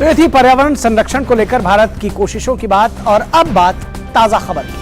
तो ये थी पर्यावरण संरक्षण को लेकर भारत की कोशिशों की बात। और अब बात ताजा खबर की।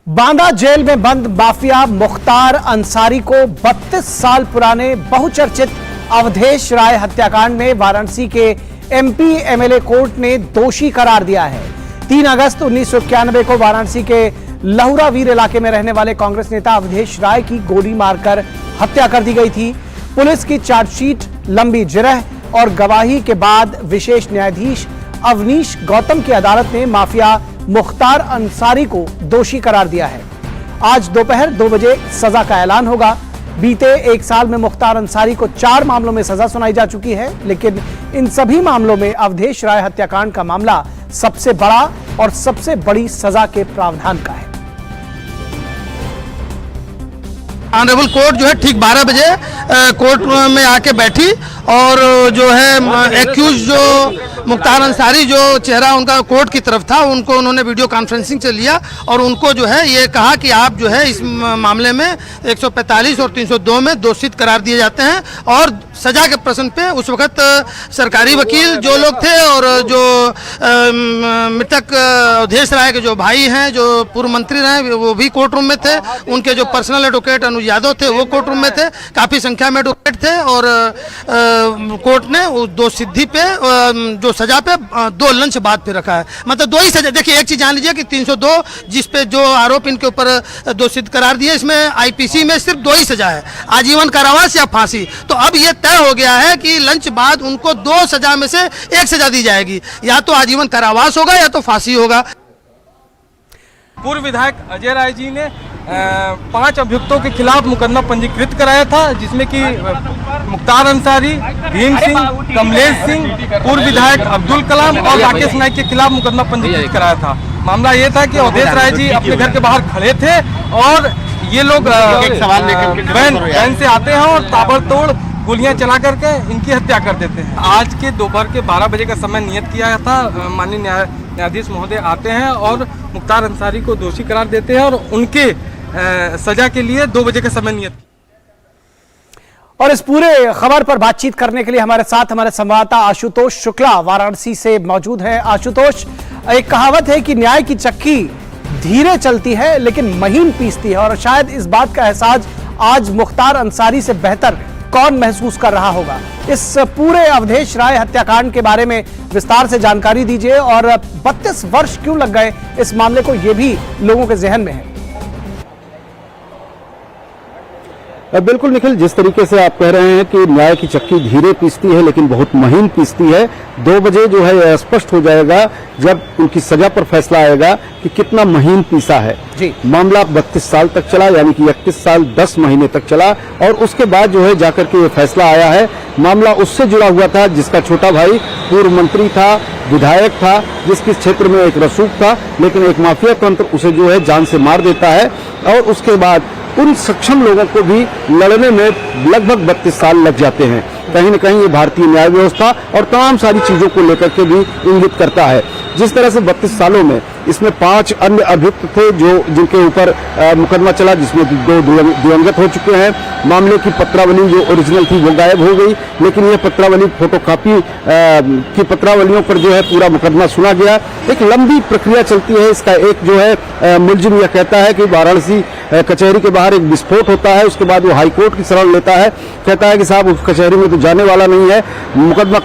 बांदा जेल में बंद माफिया मुख्तार अंसारी को 32 साल पुराने बहुचर्चित अवधेश राय हत्याकांड में वाराणसी के एमपी एमएलए कोर्ट ने दोषी करार दिया है। 3 अगस्त 1991 को वाराणसी के लहुरावीर इलाके में रहने वाले कांग्रेस नेता अवधेश राय की गोली मारकर हत्या कर दी गई थी। पुलिस की चार्जशीट, लंबी जिरह और गवाही के बाद विशेष न्यायाधीश अवनीश गौतम की अदालत ने माफिया मुख्तार अंसारी को दोषी करार दिया है। आज दोपहर 2 बजे सजा का ऐलान होगा। बीते 1 साल में मुख्तार अंसारी को 4 मामलों में सजा सुनाई जा चुकी है, लेकिन इन सभी मामलों में अवधेश राय हत्याकांड का मामला सबसे बड़ा और सबसे बड़ी सजा के प्रावधान का है। ऑनरेबल कोर्ट जो है ठीक 12 बजे कोर्ट में आके बैठी और जो है एक्यूज जो मुख्तार अंसारी जो चेहरा उनका कोर्ट की तरफ था, उनको उन्होंने वीडियो कॉन्फ्रेंसिंग से लिया और उनको जो है ये कहा कि आप जो है इस मामले में 145 और 302 में दोषित करार दिए जाते हैं। और सजा के प्रश्न पे उस वक्त सरकारी वकील जो लोग थे और जो मृतक अवधेश राय के जो भाई हैं, जो पूर्व मंत्री रहे, वो भी कोर्ट रूम में थे। उनके जो पर्सनल एडवोकेट अनुज यादव थे वो कोर्ट रूम में थे। काफ़ी संख्या में एडवोकेट थे और कोर्ट ने उस दोषसिद्धि पे जो सजा पे 2 लंच बाद पे रखा है। मतलब 2 ही सजा। देखिए, एक चीज जान लीजिए कि 302 जिस पे जो आरोप इनके ऊपर दोषित करार दिए, इसमें आईपीसी में सिर्फ 2 ही सजा है, आजीवन कारावास या फांसी। तो अब ये तय हो गया है कि लंच बाद उनको 2 सजा में से 1 सजा दी जाएगी, या तो आजीवन कारावास होगा या तो फांसी होगा। पूर्व विधायक अजय राय जी ने 5 अभियुक्तों के खिलाफ मुकदमा पंजीकृत कराया था, जिसमें कि मुख्तार अंसारी, भीम सिंह, कमलेश सिंह, पूर्व विधायक अब्दुल कलाम और राकेश नाइक के खिलाफ मुकदमा पंजीकृत कराया था। मामला ये था कि अवधेश राय जी अपने घर के बाहर खड़े थे और ये लोग वैन से आते हैं और ताबड़तोड़ गोलियां चला करके इनकी हत्या कर देते हैं। आज के दोपहर के 12 बजे का समय नियत किया था। माननीय न्यायाधीश महोदय आते हैं और मुख्तार अंसारी को दोषी करार देते हैं और उनके सजा के लिए 2 बजे का समय नियत। और इस पूरे खबर पर बातचीत करने के लिए हमारे साथ हमारे संवाददाता आशुतोष शुक्ला वाराणसी से मौजूद है। आशुतोष, एक कहावत है कि न्याय की चक्की धीरे चलती है लेकिन महीन पीसती है, और शायद इस बात का एहसास आज मुख्तार अंसारी से बेहतर कौन महसूस कर रहा होगा। इस पूरे अवधेश राय हत्याकांड के बारे में विस्तार से जानकारी दीजिए, और 32 वर्ष क्यों लग गए इस मामले को, यह भी लोगों के जहन में है। बिल्कुल निखिल, जिस तरीके से आप कह रहे हैं कि न्याय की चक्की धीरे पीसती है लेकिन बहुत महीन पीसती है, 2 बजे जो है स्पष्ट हो जाएगा जब उनकी सजा पर फैसला आएगा कि कितना महीन पीसा है जी। मामला 32 साल तक चला, यानी कि 31 साल 10 महीने तक चला, और उसके बाद जो है जाकर के ये फैसला आया है। मामला उससे जुड़ा हुआ था जिसका छोटा भाई पूर्व मंत्री था, विधायक था, जिसके क्षेत्र में एक रसूख था, लेकिन एक माफिया तंत्र उसे जो है जान से मार देता है। और उसके बाद उन सक्षम लोगों को भी लड़ने में लगभग 32 साल लग जाते हैं। कहीं न कहीं ये भारतीय न्याय व्यवस्था और तमाम सारी चीजों को लेकर के भी इंगित करता है। जिस तरह से 32 सालों में इसमें 5 अन्य अभियुक्त थे जो जिनके ऊपर मुकदमा चला, जिसमें 2 दिवंगत हो चुके हैं। मामले की पत्रावली जो ओरिजिनल थी वो गायब हो गई, लेकिन यह पत्रावली फोटोकॉपी की पत्रावलियों पर जो है पूरा मुकदमा सुना गया। एक लंबी प्रक्रिया चलती है। इसका एक जो है मुलजिम यह कहता है कि वाराणसी कचहरी के बाहर एक विस्फोट होता है, उसके बाद वो हाईकोर्ट की शरण लेता है, कहता है कि साहब उस कचहरी में तो जाने वाला नहीं है। मुकदमा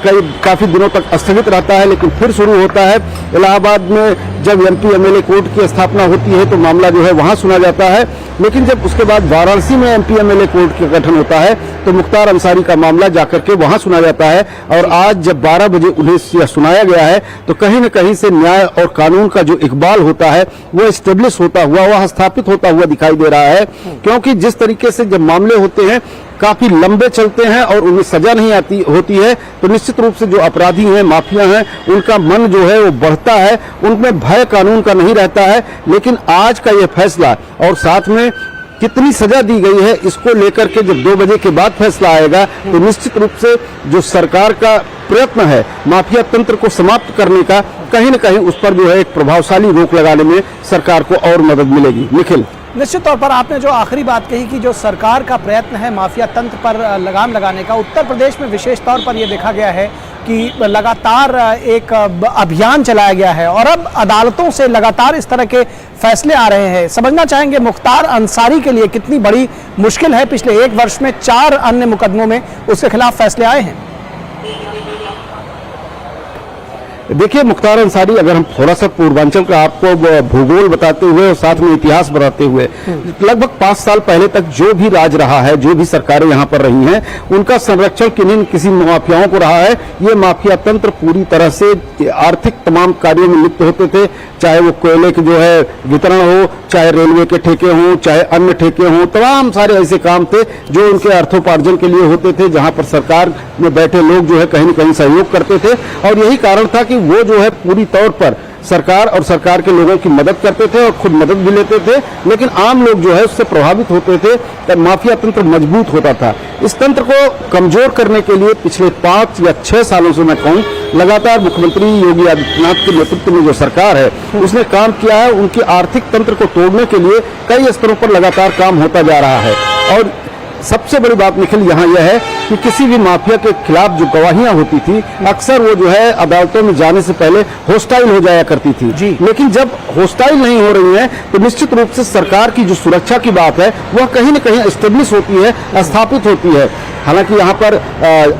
काफी दिनों तक स्थगित रहता है, लेकिन फिर शुरू होता है। इलाहाबाद में जब एमपी एमएलए कोर्ट की स्थापना होती है तो मामला जो है वहां सुना जाता है, लेकिन जब उसके बाद वाराणसी में एमपी एमएलए कोर्ट का गठन होता है तो मुख्तार अंसारी का मामला जाकर के वहां सुना जाता है। और आज जब 12 बजे उन्हें सुनाया गया है तो कहीं न कहीं से न्याय और कानून का जो इकबाल होता है वो एस्टेब्लिश होता हुआ, वह स्थापित होता हुआ दिखाई दे रहा है। क्योंकि जिस तरीके से जब मामले होते हैं काफी लंबे चलते हैं और उन्हें सजा नहीं होती है, तो निश्चित रूप से जो अपराधी हैं, माफिया हैं, उनका मन जो है वो बढ़ता है, उनमें भय कानून का नहीं रहता है। लेकिन आज का ये फैसला और साथ में कितनी सजा दी गई है, इसको लेकर के जब 2 बजे के बाद फैसला आएगा तो निश्चित रूप से जो सरकार का प्रयत्न है माफिया तंत्र को समाप्त करने का, कहीं न कहीं उस पर जो है एक प्रभावशाली रोक लगाने में सरकार को और मदद मिलेगी। निखिल। निश्चित तौर पर आपने जो आखिरी बात कही कि जो सरकार का प्रयत्न है माफिया तंत्र पर लगाम लगाने का, उत्तर प्रदेश में विशेष तौर पर यह देखा गया है कि लगातार एक अभियान चलाया गया है और अब अदालतों से लगातार इस तरह के फैसले आ रहे हैं। समझना चाहेंगे मुख्तार अंसारी के लिए कितनी बड़ी मुश्किल है, पिछले 1 वर्ष में 4 अन्य मुकदमों में उसके खिलाफ फैसले आए हैं। देखिए, मुख्तार अंसारी, अगर हम थोड़ा सा पूर्वांचल का आपको भूगोल बताते हुए और साथ में इतिहास बताते हुए, लगभग 5 साल पहले तक जो भी राज रहा है, जो भी सरकारें यहाँ पर रही हैं, उनका संरक्षण किसी माफियाओं को रहा है। ये माफिया तंत्र पूरी तरह से आर्थिक तमाम कार्यों में लिप्त होते थे, चाहे वो कोयले के जो है वितरण हो, चाहे रेलवे के ठेके हों, चाहे अन्य ठेके हों, तमाम सारे ऐसे काम थे जो उनके अर्थोपार्जन के लिए होते थे, जहां पर सरकार में बैठे लोग जो है कहीं न कहीं सहयोग करते थे। और यही कारण था कि वो जो है पूरी तौर पर सरकार और सरकार के लोगों की मदद करते थे और खुद मदद भी लेते थे, लेकिन आम लोग जो है उससे प्रभावित होते थे और माफिया तंत्र मजबूत होता था। इस तंत्र को कमजोर करने के लिए पिछले 5 या 6 सालों से मैं कहूं, लगातार मुख्यमंत्री योगी आदित्यनाथ के नेतृत्व में जो सरकार है उसने काम किया है। उनके आर्थिक तंत्र को तोड़ने के लिए कई स्तरों पर लगातार काम होता जा रहा है। और सबसे बड़ी बात निखिल यहाँ यह है कि किसी भी माफिया के खिलाफ जो गवाहियां होती थी, अक्सर वो जो है अदालतों में जाने से पहले होस्टाइल हो जाया करती थी जी। लेकिन जब होस्टाइल नहीं हो रही है तो निश्चित रूप से सरकार की जो सुरक्षा की बात है वह कहीं न कहीं एस्टेब्लिश होती है, स्थापित होती है। हालांकि यहाँ पर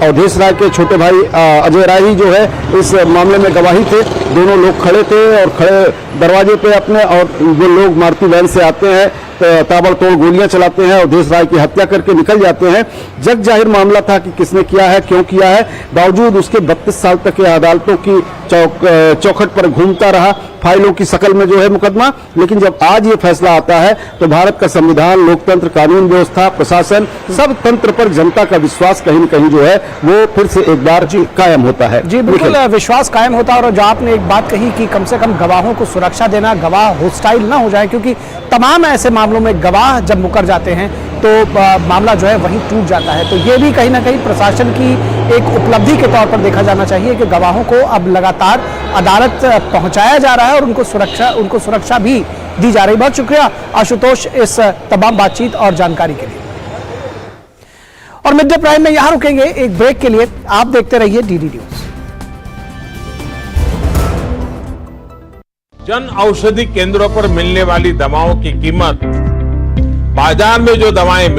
अवधेश राय के छोटे भाई अजय राय ही जो है इस मामले में गवाही थे। दोनों लोग खड़े थे और खड़े दरवाजे पे अपने, और वो लोग मारुति वैन से आते हैं, ताबड़तोड़ गोलियां चलाते हैं, अवधेश राय की हत्या करके निकल जाते हैं। जग जाहिर मामला था कि किसने किया है, क्यों किया है। बावजूद उसके 32 साल तक ये अदालतों की चौखट पर घूमता रहा, फाइलों की शकल में जो है मुकदमा। लेकिन जब आज ये फैसला आता है तो भारत का संविधान, लोकतंत्र, कानून व्यवस्था, प्रशासन, सब तंत्र पर जनता का विश्वास कहीं न कहीं जो है वो फिर से एक बार कायम होता है। जी बिल्कुल, विश्वास कायम होता है। और जो आपने एक बात कही कि कम से कम गवाहों को सुरक्षा देना, गवाह होस्टाइल ना हो जाए, क्योंकि तमाम ऐसे मामलों में गवाह जब मुकर जाते हैं तो मामला जो है वहीं टूट जाता है। तो ये भी कहीं ना कहीं प्रशासन की एक उपलब्धि के तौर पर देखा जाना चाहिए कि गवाहों को अब लगातार अदालत पहुंचाया जा रहा है और उनको सुरक्षा भी दी जा रही है। बहुत शुक्रिया आशुतोष इस तमाम बातचीत और जानकारी के लिए। और मिड डे प्राइम में यहां रुकेंगे एक ब्रेक के लिए। आप देखते रहिए डीडी न्यूज। जन औषधि केंद्रों पर मिलने वाली दवाओं की कीमत, बाजार में जो दवाएं